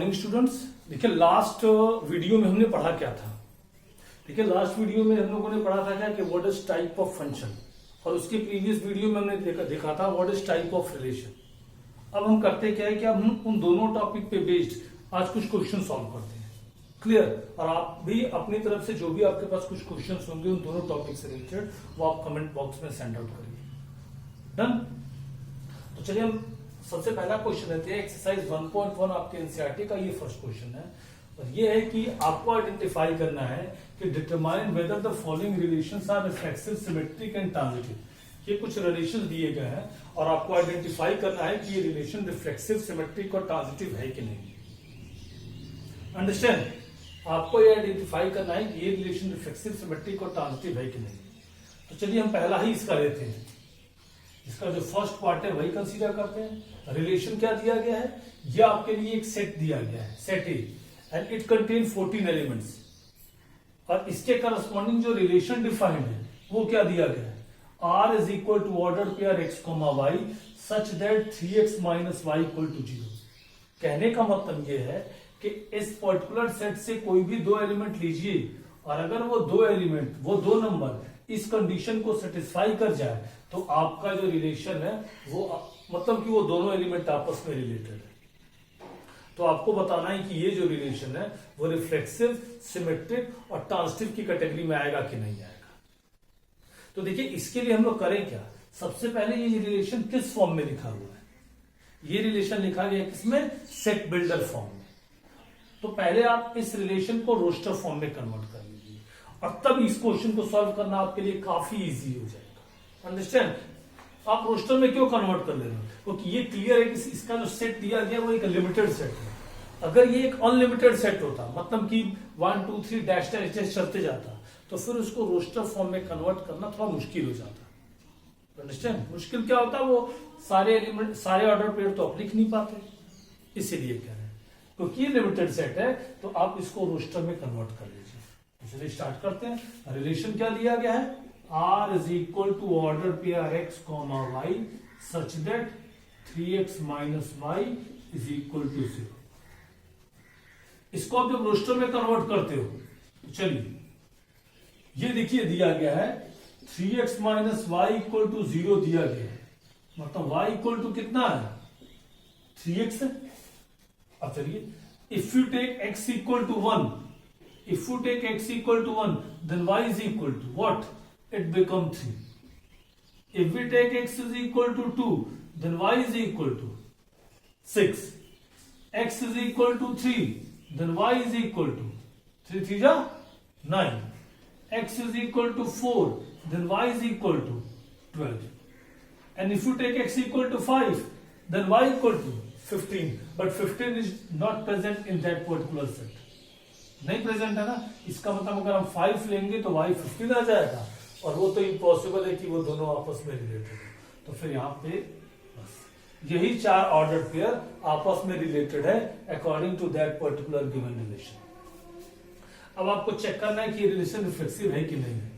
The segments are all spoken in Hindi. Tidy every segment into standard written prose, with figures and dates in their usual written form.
Morning students. देखिए लास्ट वीडियो में हमने पढ़ा क्या था। देखिए लास्ट वीडियो में हम लोगों ने पढ़ा था क्या कि what is type of function, और उसके प्रीवियस वीडियो में हमने देखा था what is type of relation. अब हम करते क्या है कि अब हम उन दोनों टॉपिक पे बेस्ड आज कुछ क्वेश्चन सॉल्व करते हैं। क्लियर? और आप भी अपनी तरफ से जो भी आपके पास कुछ क्वेश्चन होंगे उन दोनों टॉपिक से रिलेटेड वो आप कमेंट बॉक्स में सेंड आउट करिए। डन? तो चलिए हम सबसे पहला क्वेश्चन लेते हैं। एक्सरसाइज 1.1 आपके एनसीईआरटी का ये फर्स्ट क्वेश्चन है, और ये है कि आपको आइडेंटिफाई करना है कि determine whether the following relations are reflexive, symmetric and transitive. ये कुछ रिलेशन दिए गए हैं और आपको आइडेंटिफाई करना है कि ये रिलेशन रिफ्लेक्सिव, सिमेट्रिक और ट्रांजिटिव है कि नहीं। अंडरस्टैंड? आपको ये आइडेंटिफाई करना है कि ये रिलेशन रिफ्लेक्सिव, सिमेट्रिक और ट्रांजिटिव है कि नहीं। तो चलिए हम पहला ही इसका लेते हैं। इसका जो फर्स्ट पार्ट है वही कंसीडर करते हैं। रिलेशन क्या दिया गया है? ये आपके लिए एक सेट दिया गया है, set A, and it contain 14 elements. और इसके करस्पॉन्डिंग जो रिलेशन डिफाइंड है वो क्या दिया गया है? R is equal to order pair x, y such that 3x minus y equal to 0। कहने का मतलब ये है कि इस पर्टिकुलर सेट से कोई भी दो एलिमेंट लीजिए, और अगर वो दो एलिमेंट, वो दो नंबर इस कंडीशन को सेटिस्फाई कर जाए तो आपका जो रिलेशन है वो मतलब कि वो दोनों एलिमेंट आपस में रिलेटेड है। तो आपको बताना है कि ये जो रिलेशन है वो रिफ्लेक्सिव, सिमेट्रिक और ट्रांजिटिव की कैटेगरी में आएगा कि नहीं आएगा। तो देखिए इसके लिए हम लोग करें क्या। सबसे पहले ये रिलेशन किस फॉर्म में लिखा हुआ है? ये रिलेशन लिखा गया किसमें? सेट बिल्डर फॉर्म में। तो पहले आप इस रिलेशन को रोस्टर फॉर्म में कन्वर्ट कर लीजिए, और तब इस क्वेश्चन को सॉल्व करना आपके लिए काफी इजी हो जाएगा। अंडरस्टैंड? आप रोस्टर में क्यों कन्वर्ट कर ले रहे हो? क्योंकि ये क्लियर है कि इसका जो सेट दिया गया वो एक लिमिटेड सेट है। अगर ये एक अनलिमिटेड सेट होता, मतलब कि 1 2 3 डैश डैश डैश चलते जाता, तो फिर उसको रोस्टर फॉर्म में कन्वर्ट करना थोड़ा मुश्किल हो जाता। अंडरस्टैंड? मुश्किल क्या होता, वो सारे एलिमेंट, सारे ऑर्डर पेयर तो आप लिख नहीं पाते, इसीलिए कह रहे हैं। क्योंकि ये लिमिटेड सेट है तो आप इसको रोस्टर में कन्वर्ट कर लीजिए। चलिए स्टार्ट करते हैं। रिलेशन क्या दिया गया है? R is equal to order pair x, y such that 3x minus y is equal to 0। इसको आप जब रोस्टर में कन्वर्ट करते हो तो चलिए ये देखिए दिया गया है 3x minus y equal to 0 दिया गया है, मतलब y equal to कितना है? 3x है। अब चलिए if you take x equal to 1, if you take x equal to 1 then y is equal to what? It become 3. If we take x is equal to 2, then y is equal to 6. X is equal to 3, then y is equal to 3 3 ja 9. X is equal to 4, then y is equal to 12. And if you take x equal to 5, then y equal to 15. But 15 is not present in that particular set. नहीं प्रेजेंट है ना, इसका मतलब अगर हम 5 लेंगे तो y 15 आ जाएगा, और वो तो इम्पॉसिबल है कि वो दोनों आपस में रिलेटेड है। तो फिर यहाँ पे बस यही 4 ऑर्डर पेयर आपस में रिलेटेड है according to that particular given relation. अब आपको चेक करना है कि ये रिलेशन रिफ्लेक्सिव है कि नहीं है।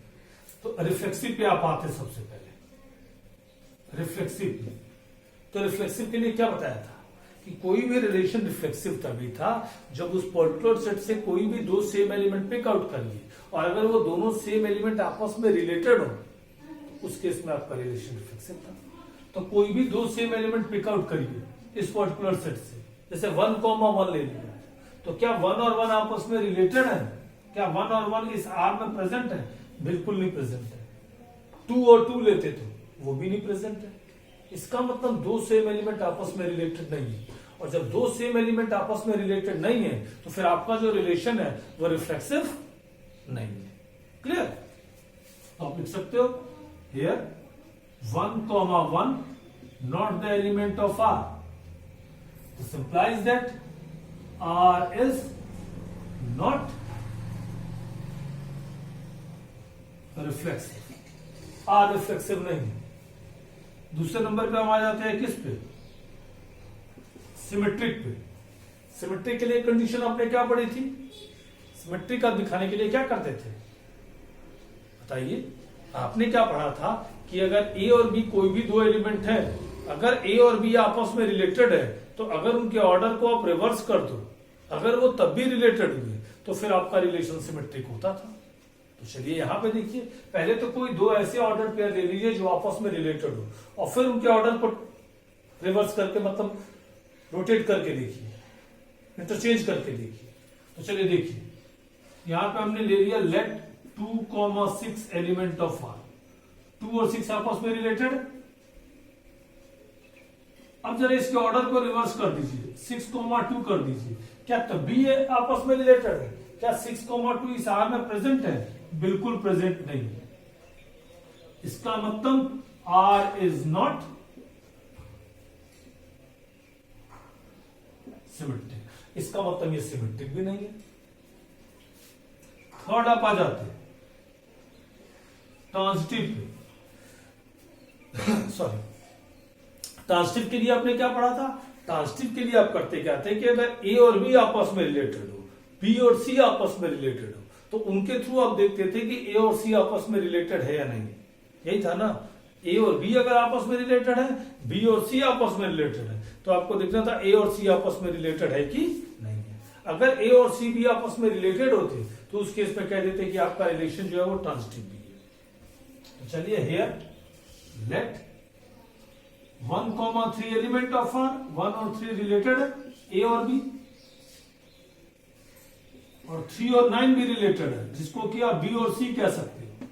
तो रिफ्लेक्सिव पे आप आते सबसे पहले रिफ्लेक्सिव पे। तो रिफ्लेक्सिव के लिए क्या बताया था कि कोई भी रिलेशन रिफ्लेक्सिव तभी था जब उस पर्टिकुलर सेट से कोई भी दो सेम एलिमेंट पिक आउट कर लिए, और अगर वो दोनों सेम एलिमेंट आपस में रिलेटेड हो उस केस में आपका रिलेशन रिफ्लेक्सिव था। तो कोई भी दो सेम एलिमेंट पिक आउट करिए इस पर्टिकुलर सेट से, जैसे 1, 1 ले लिया, तो क्या 1 और 1 आपस में रिलेटेड है? क्या 1 और 1 इस R में प्रेजेंट है? बिल्कुल नहीं प्रेजेंट है। 2 और 2 लेते तो वो भी नहीं प्रेजेंट है। इसका मतलब दो सेम एलिमेंट आपस में रिलेटेड नहीं है, और जब दो सेम एलिमेंट आपस में रिलेटेड नहीं है तो फिर आपका जो रिलेशन है वो रिफ्लेक्सिव नहीं है। क्लियर? तो आप लिख सकते हो here 1, 1 not the element of R। This implies that R is not reflexive. R reflexive नहीं है। दूसरे नंबर पे हम आ जाते हैं किस पे? सिमेट्रिक पे। सिमेट्रिक के लिए कंडीशन आपने क्या पढ़ी थी? सिमेट्रिक का दिखाने के लिए क्या करते थे बताइए? आपने क्या पढ़ा था कि अगर ए और बी कोई भी दो एलिमेंट है, अगर ए और बी आपस में रिलेटेड है तो अगर उनके ऑर्डर को आप रिवर्स कर दो अगर वो तब भी रिलेटेड हुए तो फिर आपका रिलेशन सिमेट्रिक होता था। तो चलिए यहां पे देखिए, पहले तो कोई दो ऐसे ऑर्डर पेयर ले लीजिए जो आपस में रिलेटेड हो, और फिर उनके ऑर्डर को रिवर्स करके मतलब रोटेट करके देखिए, इंटरचेंज करके देखिए। तो चलिए देखिए, यहां पे हमने ले लिया लेट 2,6 एलिमेंट ऑफ आर, 2 और 6 आपस में रिलेटेड। अब जरा इसके ऑर्डर को रिवर्स कर दीजिए, 6,2 कर दीजिए। क्या तब भी ये आपस में रिलेटेड है? क्या 6,2 इस आर में प्रेजेंट है? बिल्कुल प्रेजेंट नहीं है। इसका मतलब आर इज नॉट सिमेट्रिक। इसका मतलब ये सिमेट्रिक भी नहीं है। थर्ड आप आ जाते हैं ट्रांजिटिव पे। सॉरी, ट्रांजिटिव के लिए आपने क्या पढ़ा था? ट्रांजिटिव के लिए आप करते क्या थे कि अगर ए और बी आपस में रिलेटेड हो, बी और सी आपस में रिलेटेड हो, तो उनके थ्रू आप देखते थे कि ए और सी आपस में रिलेटेड है या नहीं। यही था ना, ए और बी अगर आपस में रिलेटेड है, बी और सी आपस में रिलेटेड है, तो आपको देखना था ए और सी आपस में रिलेटेड है कि नहीं है। अगर ए और सी भी आपस में रिलेटेड होते तो उस केस में कह देते कि आपका रिलेशन जो है वो ट्रांजिटिव भी है। तो चलिए here let 1,3 element of R, 1 और 3 रिलेटेड है, ए और बी, और 3 और 9 भी रिलेटेड है, जिसको कि आप बी और सी कह सकते हो।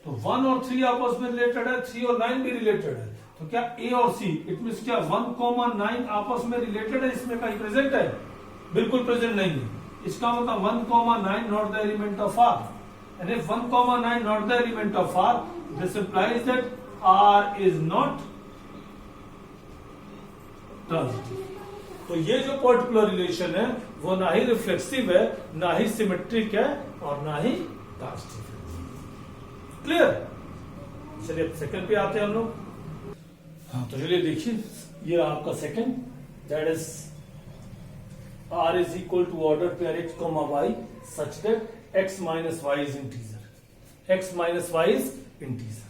तो 1 और 3 आपस में रिलेटेड है, 3 और 9 भी रिलेटेड है, तो क्या ए और सी, इट मीन क्या 1,9 आपस में रिलेटेड है? इसमें कहीं प्रेजेंट है? बिल्कुल प्रेजेंट नहीं है। इसका मतलब 1,9 not the element of R, and if 1,9 not the element of R, this implies that R is not transitive. तो ये जो पर्टिकुलर रिलेशन है वो ना ही रिफ्लेक्सिव है, ना ही सिमेट्रिक है, और ना ही ट्रांजिटिव है। क्लियर? चलिए सेकंड पे आते हैं हम लोग। हाँ, तो चलिए देखिए, ये आपका second, that is R is equal to order pair x comma y such that x minus y is integer, x minus y is integer.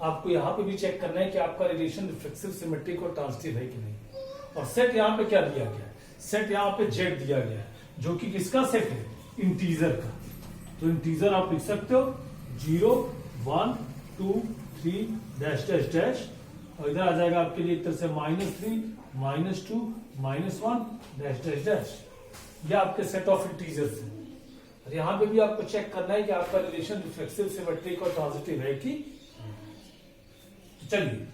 आपको यहां पे भी चेक करना है कि आपका रिलेशन रिफ्लेक्सिव, सिमेट्रिक और ट्रांजिटिव है कि नहीं। और सेट यहां पे क्या दिया गया है? सेट यहां पे जेड दिया गया है, जो कि किसका सेट है? इंटीजर का। तो इंटीजर आप लिख सकते हो 0, 1, 2, 3 डैश डैश डैश, और इधर आ जाएगा आपके लिए एक तरह से -3, -2, -1 डैश डैश डैश। ये आपके सेट ऑफ इंटीजर्स है। और यहां पे भी आपको चेक करना है कि आपका रिलेशन रिफ्लेक्सिव, सिमेट्रिक और ट्रांजिटिव है कि। तो चलिए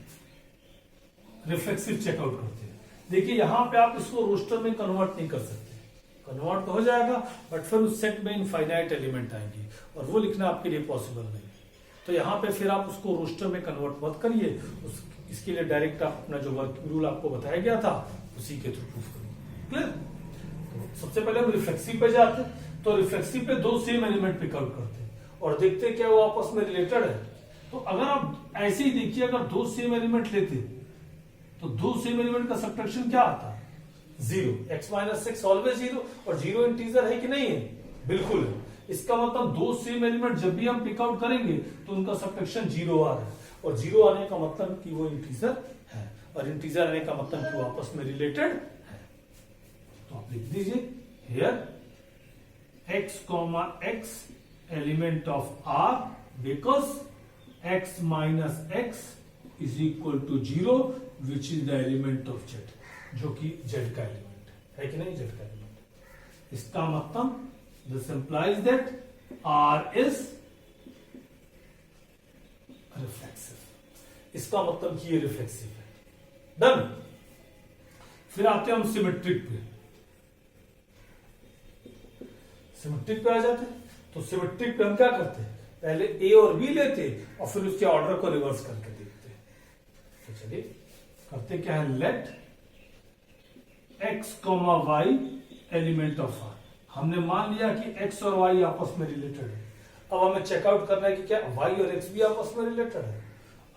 रिफ्लेक्सिव चेकआउट करते हैं। देखिए यहां पे आप इसको रोस्टर में कन्वर्ट नहीं कर सकते, कन्वर्ट तो हो जाएगा बट फिर उस सेट में इनफाइनाइट एलिमेंट आएंगे और वो लिखना आपके लिए पॉसिबल नहीं। तो यहां पे फिर आप उसको रोस्टर में कन्वर्ट मत करिए, इसके लिए डायरेक्ट आप अपना जो वर्किंग रूल आपको बताया गया था उसी के थ्रू प्रूफ करिए। क्लियर? तो सबसे पहले हम रिफ्लेक्सिव पे जाते हैं। तो रिफ्लेक्सिव पे दो सेम एलिमेंट पिकआउट करते हैं और देखते हैं क्या वो आपस में रिलेटेड है। तो अगर आप ऐसे ही देखिए, अगर दो सेम एलिमेंट लेते तो दो सेम एलिमेंट का सब्ट्रैक्शन क्या आता है? 0। x माइनस 6 ऑलवेज 0, और 0 इंटीजर है कि नहीं है? बिल्कुल है। इसका मतलब दो सेम एलिमेंट जब भी हम पिक आउट करेंगे तो उनका सब्ट्रैक्शन 0 आ रहा है, और 0 आने का मतलब कि वो इंटीजर है, और इंटीजर आने का मतलब कि वो आपस में रिलेटेड है। तो आप लिख दीजिए here x, x element of r because x minus x is equal to 0 which is the element of z, जो कि z का एलिमेंट है कि नहीं? z का एलिमेंट। इसका मतलब this implies that r is reflexive. इसका मतलब कि ये रिफ्लेक्सिव है। डन। फिर आते हैं हम सिमेट्रिक पे। सिमेट्रिक पे आ जाते हैं। तो सिमेट्रिक पे हम क्या करते हैं? पहले ए और बी लेते और फिर उसके ऑर्डर को रिवर्स करके देखते हैं। तो चलिए करते क्या है, let x, y element of r। हमने मान लिया कि x और y आपस में रिलेटेड है। अब हमें चेकआउट करना है कि क्या y और x भी आपस में रिलेटेड है।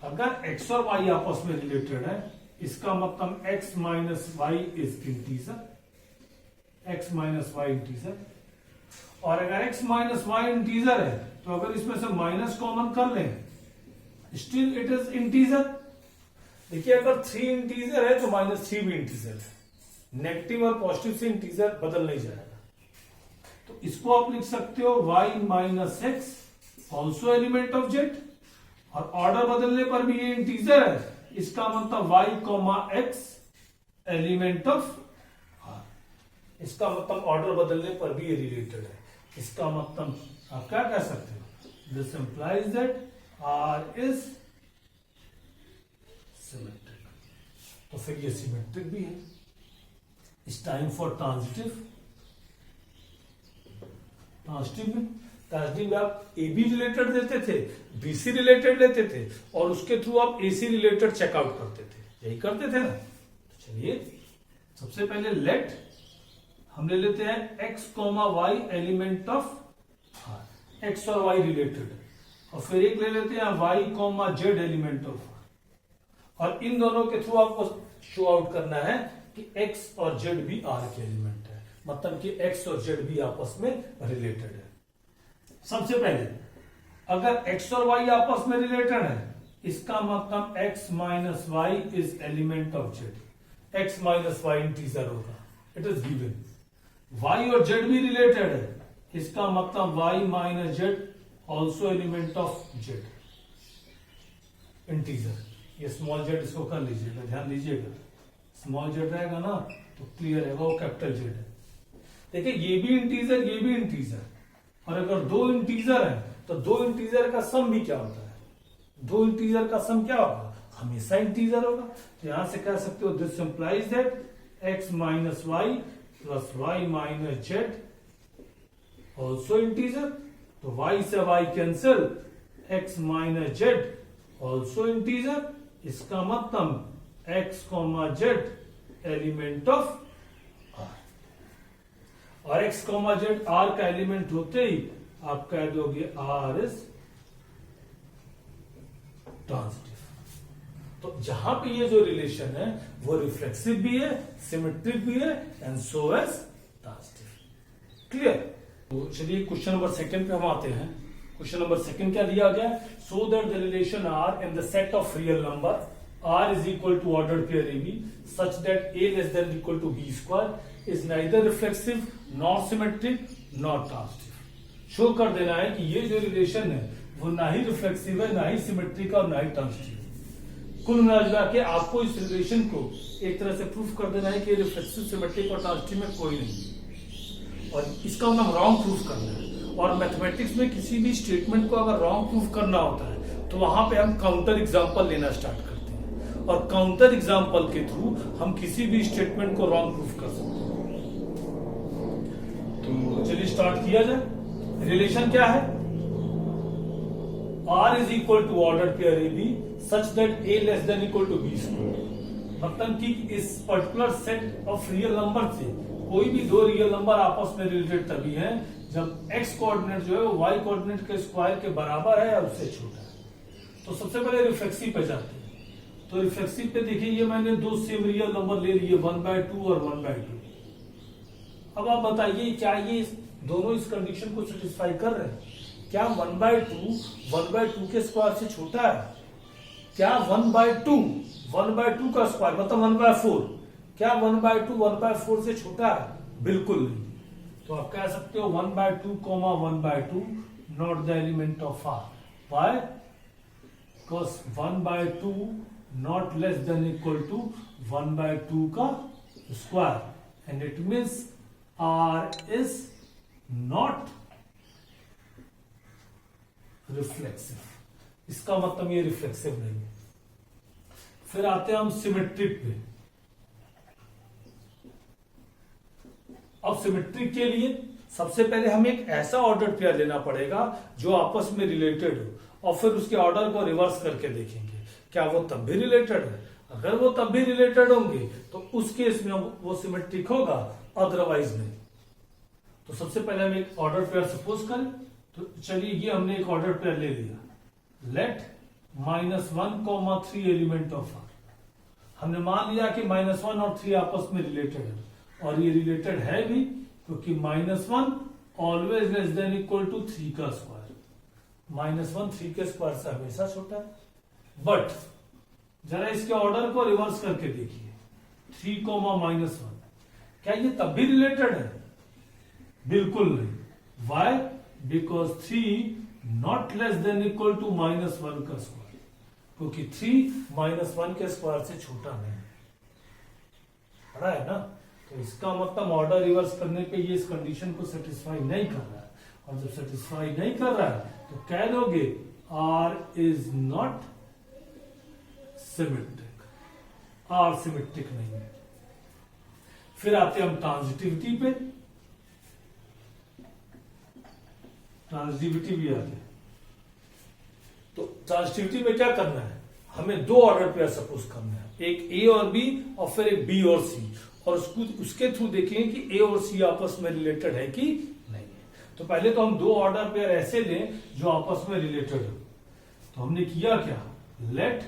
अगर x और y आपस में रिलेटेड है, इसका मतलब x minus y is integer, x minus y integer. और अगर x माइनस वाई इंटीजर है तो अगर इसमें से माइनस कॉमन कर लें, स्टिल इट इज इंटीजर। देखिए अगर 3 इंटीजर है तो -3 भी इंटीजर है। नेगेटिव और पॉजिटिव से इंटीजर बदल नहीं जाएगा। तो इसको आप लिख सकते हो y minus x also element of Z, और ऑर्डर बदलने पर भी ये इंटीजर है, इसका मतलब y comma x element of r। इसका मतलब ऑर्डर बदलने पर भी ये रिलेटेड है। इसका मतलब आप क्या कह सकते हो, this implies that r is symmetric. तो फिर ये सिमेट्रिक भी है। इस टाइम फॉर ट्रांजिटिव में आप ए बी रिलेटेड देते थे, बी सी रिलेटेड लेते थे, और उसके थ्रू आप ए सी रिलेटेड चेकआउट करते थे, यही करते थे ना। तो चलिए सबसे पहले लेट हम ले लेते हैं x comma y element of R, x और वाई रिलेटेड, और फिर एक ले लेते हैं y comma z element of R, और इन दोनों के थ्रू आपको शो आउट करना है कि एक्स और जेड भी आर के एलिमेंट है, मतलब कि एक्स और जेड भी आपस में रिलेटेड है। सबसे पहले अगर एक्स और वाई आपस में रिलेटेड है, इसका मतलब x minus y is element of z. X minus y integer होगा, इट इज गिवन। वाई और जेड भी रिलेटेड है, इसका मतलब y minus z also element of z, integer. ये स्मॉल जेड इसको कर लीजिएगा, ध्यान दीजिएगा, स्मॉल जेड रहेगा ना तो क्लियर है वो कैपिटल जेड है। देखिए ये भी इंटीजर, ये भी इंटीजर, और अगर दो इंटीजर है तो दो इंटीजर का सम भी क्या होता है, दो इंटीजर का सम क्या होगा, हमेशा इंटीजर होगा। तो यहां से कह सकते हो this implies that x minus y plus y minus z also integer. तो वाई से y cancel, x minus z also integer. इसका मतलब x comma z element of R, और एक्स कॉमा जेड आर का एलिमेंट होते ही आप कह दोगे आर इज ट्रांजिटिव। तो जहां पे ये जो रिलेशन है वो रिफ्लेक्सिव भी है, सिमेट्रिक भी है, and so as transitive. Clear. तो चलिए क्वेश्चन नंबर सेकंड पे हम आते हैं। क्वेश्चन नंबर सेकंड क्या दिया गया, so that the relation R in the set of real number R is equal to ordered pair a b such that a less than equal to b square is neither reflexive not symmetric not transitive. Show कर देना है कि ये जो रिलेशन है वो ना ही रिफ्लेक्सिव है, ना ही सिमेट्रिक और ना ही ट्रांजिटिव। कुल मिला के आपको इस रिलेशन को एक तरह से प्रूफ कर देना है कि रिफ्लेक्सिव, सिमेट्रिक और ट्रांजिटिव में कोई नहीं, और इसका मतलब रॉन्ग प्रूफ करना है। और मैथमेटिक्स में किसी भी स्टेटमेंट को अगर रॉन्ग प्रूफ करना होता है तो वहां पे हम काउंटर एग्जांपल लेना स्टार्ट करते हैं, और काउंटर एग्जांपल के थ्रू हम किसी भी स्टेटमेंट को रॉन्ग प्रूफ कर सकते हैं। तो चलिए स्टार्ट किया जाए। रिलेशन क्या है, R is equal to order pair a b such that a less than equal to b square. मतलब कि इस particular set of real number से कोई भी दो रियल नंबर आपस में रिलेटेड तभी है जब x कोऑर्डिनेट जो है वो y कोऑर्डिनेट के स्क्वायर के बराबर है या उससे छोटा है। तो सबसे पहले रिफ्लेक्सिव पे जाते हैं। तो रिफ्लेक्सिव पे देखिए ये मैंने दो सेम रियल नंबर ले लिए 1/2 और 1/2। अब आप बताइए क्या ये दोनों इस कंडीशन को सेटिस्फाई कर रहे हैं? क्या 1/2 1/2 के स्क्वायर से छोटा है? क्या 1/2 का स्क्वायर मतलब 1/4 क्या 1/2 1/4 से छोटा है? बिल्कुल नहीं। तो आप कह सकते हो 1/2 1/2 not the element of R. Why? Because 1/2 not less than equal to 1/2 का square, and it means R is not reflexive. इसका मतलब ये रिफ्लेक्सिव नहीं है। फिर आते हैं हम सिमेट्रिक पे। अब सिमेट्रिक के लिए सबसे पहले हमें एक ऐसा ऑर्डर पेयर लेना पड़ेगा जो आपस में रिलेटेड हो, और फिर उसके ऑर्डर को रिवर्स करके देखेंगे क्या वो तब भी रिलेटेड है। अगर वो तब भी रिलेटेड होंगे तो उस केस में वो सिमेट्रिक होगा, अदरवाइज नहीं। तो सबसे पहले हम एक ऑर्डर पेयर सपोज करें। तो चलिए ये हमने एक ऑर्डर पेयर ले लिया, लेट -1, 3 एलिमेंट ऑफ आर। हमने मान लिया कि -1 और 3 आपस में रिलेटेड है, और ये रिलेटेड है भी क्योंकि -1 always less than equal to 3 का स्क्वायर। -1 3 के स्क्वायर से हमेशा छोटा है। बट जरा इसके ऑर्डर को रिवर्स करके देखिए, 3, -1 क्या ये तब भी रिलेटेड है? बिल्कुल नहीं। Why? Because 3 not less than equal to -1 का स्क्वायर, क्योंकि 3 -1 के स्क्वायर से छोटा नहीं है, बड़ा है ना। तो इसका मतलब ऑर्डर रिवर्स करने पे ये इस कंडीशन को सेटिस्फाई नहीं कर रहा है, और जब सेटिस्फाई नहीं कर रहा है तो कह दोगे R is not symmetric, R symmetric नहीं है। फिर आते हम ट्रांजिटिविटी पे, ट्रांजिटिविटी भी आते हैं। तो ट्रांजिटिविटी में क्या करना है, हमें दो ऑर्डर पेयर सपोज करना है, एक ए और बी और फिर एक बी और सी, और उसके थ्रू देखेंगे कि ए और सी आपस में रिलेटेड है कि नहीं है। तो पहले तो हम दो ऑर्डर पेयर ऐसे लें जो आपस में रिलेटेड हो। तो हमने किया क्या, लेट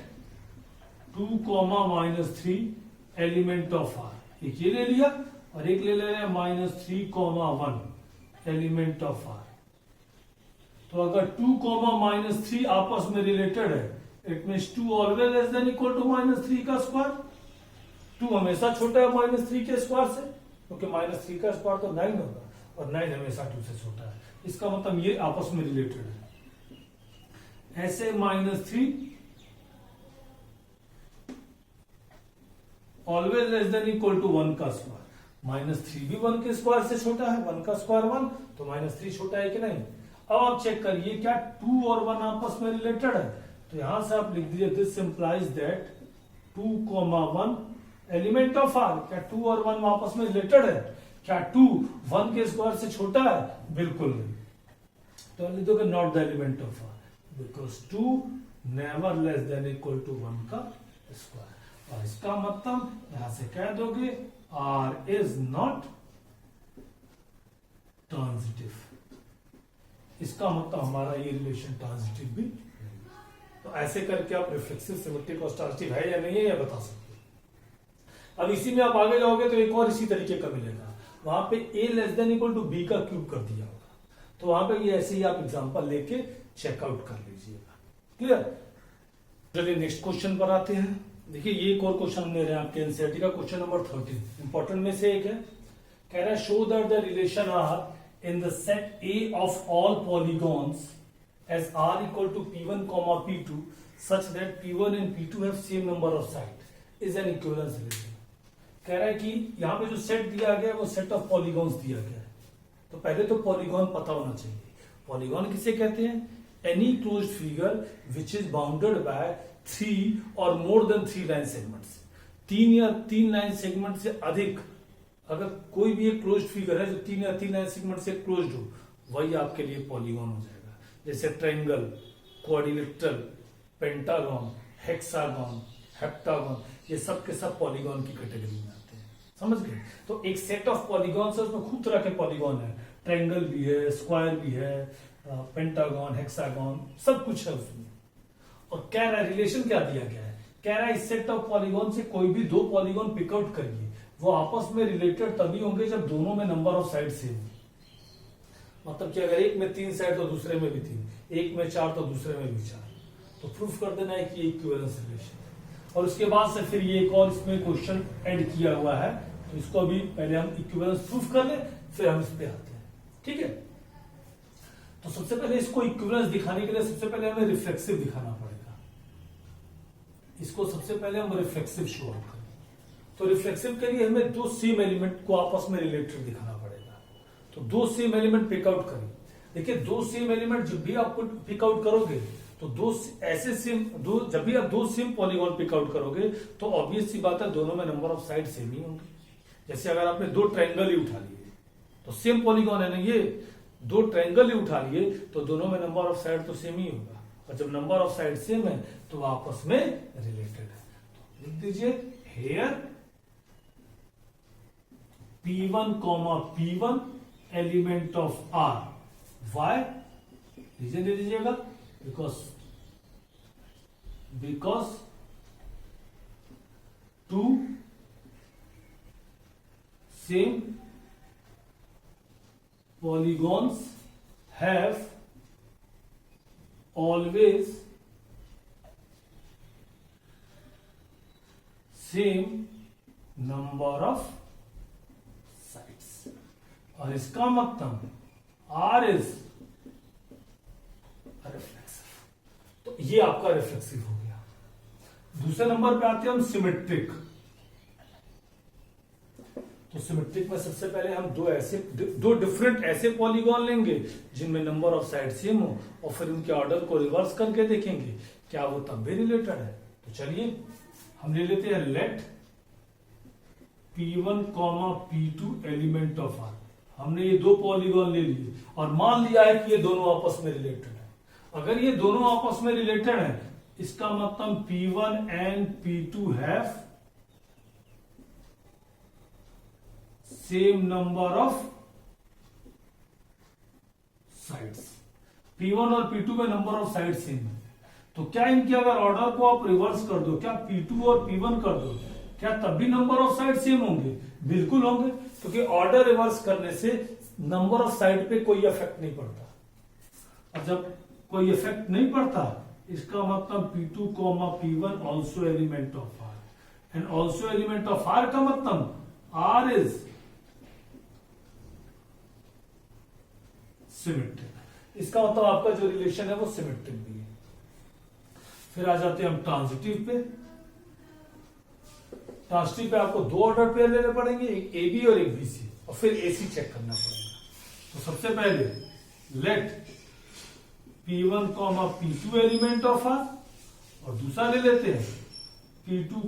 2, -3 एलिमेंट ऑफ आर, एक ये ले लिया और एक ले रहे हैं -3, 1 एलिमेंट ऑफ आर। तो अगर 2, -3 आपस में रिलेटेड है, it means 2 always less than equal to -3 का स्क्वायर। 2 हमेशा छोटा है -3 के स्क्वायर से, क्योंकि -3 का स्क्वायर तो 9 होगा, और 9 हमेशा 2 से छोटा है। इसका मतलब ये आपस में रिलेटेड है। ऐसे -3 always less than equal to 1 का स्क्वायर, -3 भी 1 के स्क्वायर से छोटा है, 1 का स्क्वायर 1, तो -3 छोटा है कि नहीं। अब आप चेक करिए क्या 2 और 1 आपस में रिलेटेड है, तो यहां से आप लिख दीजिए this implies that 2, 1 element of R. क्या 2 और 1 आपस में रिलेटेड है? क्या 2 1 के स्क्वायर से छोटा है? बिल्कुल नहीं। तो लिख दोगे not the element of R, because 2 never less than equal to 1 का स्क्वायर। और इसका मतलब यहां से कह दोगे आर इज नॉट ट्रांजिटिव। इसका मतलब हमारा ये रिलेशन ट्रांजिटिव भी नहीं। तो ऐसे करके आप रिफ्लेक्सिव, सिमेट्रिक और ट्रांजिटिव है या नहीं है यह बता सकते हो। अब इसी में आप आगे जाओगे तो एक और इसी तरीके का मिलेगा, वहां पे a less than equal to b का क्यूब कर दिया होगा, तो वहां पे भी ऐसे ही आप एग्जांपल लेके चेकआउट कर लीजिएगा। क्लियर? चलिए नेक्स्ट क्वेश्चन पर आते हैं। देखिए ये एक और क्वेश्चन ले रहे हैं आपके एनसीईआरटी का, क्वेश्चन नंबर 13, इंपॉर्टेंट में से एक है। कह रहा है show that the relation R in the set A of all polygons as R equal to P1, P2 such that P1 and P2 have same number of sides is an equivalence relation। कह रहा है कि यहाँ पे जो सेट दिया गया है वो सेट ऑफ पॉलीगॉन्स दिया गया है। तो पहले तो पॉलीगॉन पता होना चाहिए। पॉलीगॉन किसे कहते हैं? Any closed figure which is bounded by 3 और मोर देन 3 लाइन सेगमेंट्स। 3 या 3 लाइन सेगमेंट से अधिक अगर कोई भी एक क्लोज्ड फिगर है जो 3 या 3 लाइन सेगमेंट से क्लोज्ड हो, वही आपके लिए पॉलीगॉन हो जाएगा। जैसे triangle, quadrilateral, pentagon, hexagon, heptagon, ये सब के सब पॉलीगॉन की कैटेगरी में आते हैं। समझ गए? तो एक सेट ऑफ पॉलीगॉन है, उसमें खूब तरह के पॉलीगॉन है, ट्रायंगल भी है, स्क्वायर भी है, पेंटागन, हेक्सागन, सब कुछ है उसमें। और कह रहा है रिलेशन क्या दिया गया है, कह रहा है इस सेट ऑफ पॉलीगॉन से कोई भी 2 पॉलीगॉन पिकआउट करिए, वो आपस में रिलेटेड तभी होंगे जब दोनों में नंबर ऑफ साइड सेम हो। मतलब कि अगर एक में 3 साइड तो दूसरे में भी 3, एक में 4 तो दूसरे में भी 4, तो प्रूफ कर देना है कि इक्विवेलेंस रिलेशन है। और उसके बाद से फिर ये एक और इसमें क्वेश्चन ऐड किया हुआ है, तो इसको अभी पहले हम इक्विवेलेंस प्रूफ कर ले, फिर हम इस पे आते हैं। ठीक है? तो सबसे पहले इसको इक्विवेलेंस दिखाने के लिए सबसे पहले हमें रिफ्लेक्सिव दिखाना पड़ेगा। इसको सबसे पहले हम रिफ्लेक्सिव शो आउट करें। तो रिफ्लेक्सिव के लिए हमें 2 सेम एलिमेंट को आपस में रिलेटेड दिखाना पड़ेगा। तो 2 सेम एलिमेंट पिकआउट करें। देखिए 2 सेम एलिमेंट जब भी आप पिकआउट करोगे तो जब भी आप 2 सेम पॉलीगॉन पिकआउट करोगे तो ऑब्वियस सी बात है दोनों में नंबर ऑफ साइड सेम ही होंगे। जैसे अगर आपने 2 ट्रायंगल ही उठा लिए तो सेम पॉलीगॉन है ना, ये 2 ट्रायंगल ही उठा लिए तो दोनों में नंबर ऑफ साइड तो सेम ही होगा, और जब नंबर ऑफ साइड सेम है तो आपस में रिलेटेड है। तो लिख दीजिए here P1, P1 element of R। Why? Reason दे दीजिएगा, because 2 same polygons have always same number of और इसका मतलब आर इज रिफ्लेक्सिव। तो ये आपका रिफ्लेक्सिव हो गया। दूसरे नंबर पे आते हैं हम सिमेट्रिक। तो सिमेट्रिक में सबसे पहले हम दो डिफरेंट ऐसे पॉलीगॉन लेंगे जिनमें नंबर ऑफ साइड सेम हो, और फिर उनके ऑर्डर को रिवर्स करके देखेंगे क्या वो तब भी रिलेटेड है। तो चलिए हम ले लेते हैं late P1, P2 element of are. हमने ये दो पॉलीगॉन ले लिए और मान लिया है कि ये दोनों आपस में रिलेटेड है। अगर ये दोनों आपस में रिलेटेड है, इसका मतलब P1 and P2 have same number of sides. P1 और P2 में नंबर ऑफ साइड सेम है। तो क्या इनके अगर ऑर्डर को आप रिवर्स कर दो, क्या P2 और P1 कर दो, क्या तब भी नंबर ऑफ साइड सेम होंगे? बिल्कुल होंगे, क्योंकि ऑर्डर रिवर्स करने से नंबर ऑफ साइड पे कोई इफेक्ट नहीं पड़ता। और जब कोई इफेक्ट नहीं पड़ता, इसका मतलब P2, P1 also element of R. And also element of R का मतलब आर इज सिमेट्रिक। इसका मतलब आपका जो रिलेशन है वो सिमेट्रिक भी है। फिर आ जाते हैं हम ट्रांजिटिव पे। ट्रांजिटिव पे आपको दो ऑर्डर पेयर लेने पड़ेंगे, एक ए बी और एक बी सी, और फिर ए सी चेक करना पड़ेगा। तो सबसे पहले late P1, P2 element of R, और दूसरा ले लेते हैं P2,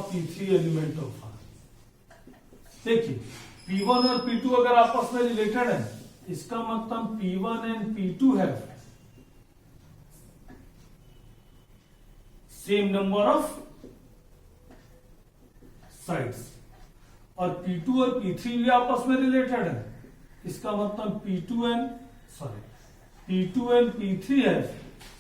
P3 element of are. देखिए P1 और P2 अगर आपस में रिलेटेड है, इसका मतलब P1 एंड P2 है सेम नंबर ऑफ साइड्स, और P2 और P3 भी आपस में रिलेटेड है। इसका मतलब P2 एंड P3 है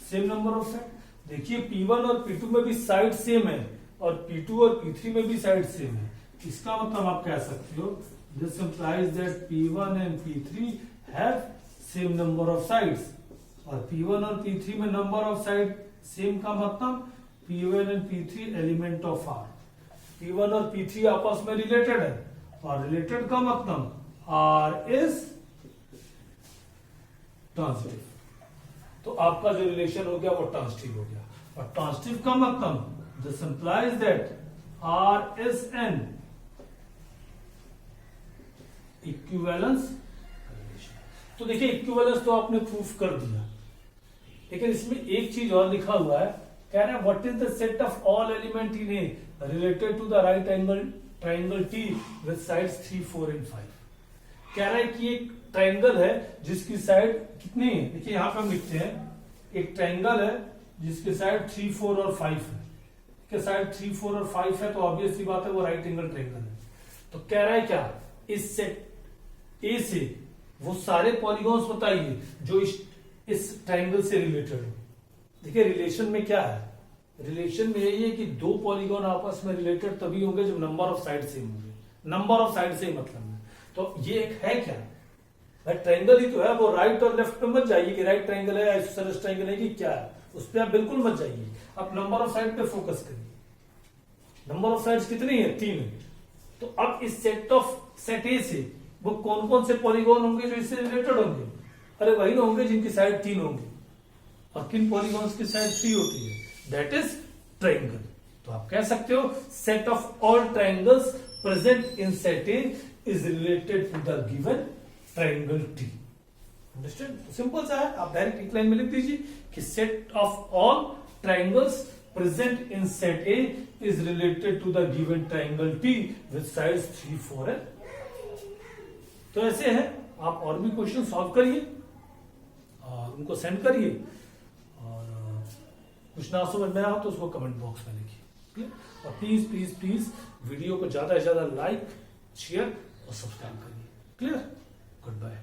सेम नंबर ऑफ साइड। देखिए P1 और P2 में भी साइड सेम है, और P2 और P3 में भी साइड सेम है। इसका मतलब आप कह सकते हो this implies that P1 and P3 have same number of sides. और P1 और P3 में नंबर ऑफ साइड सेम का मतलब P1 and P3 element of are. P1 और P3 आपस में रिलेटेड है, और रिलेटेड का मतलब R इज ट्रांजिटिव। तो आपका जो रिलेशन हो गया वो ट्रांजिटिव हो गया। और ट्रांजिटिव का मतलब this implies that R is an equivalence. तो देखिए इक्विवेलेंस तो आपने प्रूफ कर दिया, लेकिन इसमें एक चीज और लिखा हुआ है। कह रहा है what is the set of all element in A related to the right angle triangle T with sides 3, 4 and 5। कह रहा है कि एक ट्राइंगल है जिसकी साइड कितनी है। देखिए यहां पर हम लिखते हैं एक ट्राइंगल है जिसके साइड 3, 4 और 5 है। के साइड 3, 4 और 5 है, तो ऑब्वियस सी बात है वो राइट एंगल ट्राइंगल है। तो कह रहा है क्या, इस सेट ए से वो सारे पॉलीगॉन्स बताइए जो इस ट्राइंगल से रिलेटेड हो। देखिए रिलेशन में क्या है, रिलेशन में यही है कि दो पॉलीगॉन आपस में रिलेटेड तभी होंगे जब नंबर ऑफ साइड सेम होंगे। नंबर ऑफ साइड से मतलब है। तो ये एक है क्या, भाई ट्राइंगल ही तो है, वो राइट और लेफ्ट पे मत जाइए कि राइट ट्राइंगल है, आइसोसेलेस ट्राइंगल है कि क्या है, उस पर आप बिल्कुल मत जाइए। आप नंबर ऑफ साइड पे फोकस करिए। नंबर ऑफ साइड्स कितनी है, 3 है। तो अब इस सेट ए से वो कौन कौन से पॉलीगॉन होंगे जो इससे रिलेटेड होंगे? अरे वही ना होंगे जिनकी साइड 3 होंगी। और किन पॉलीगॉन्स की साइड 3 होती है, दैट इज ट्राइंगल। तो आप कह सकते हो set of all triangles present in set A is related to the given triangle T. Understand? Simple सा है, आप डायरेक्ट एक लाइन में लिख दीजिए कि set of all triangles present in set A is related to the given triangle T with sides 3, 4 and. तो ऐसे है, आप और भी क्वेश्चन सॉल्व करिए और उनको सेंड करिए, और कुछ ना समझ में आया तो उसको कमेंट बॉक्स में लिखिए। और प्लीज प्लीज प्लीज वीडियो को ज्यादा से ज्यादा लाइक, शेयर और सब्सक्राइब करिए। क्लियर? Good bye.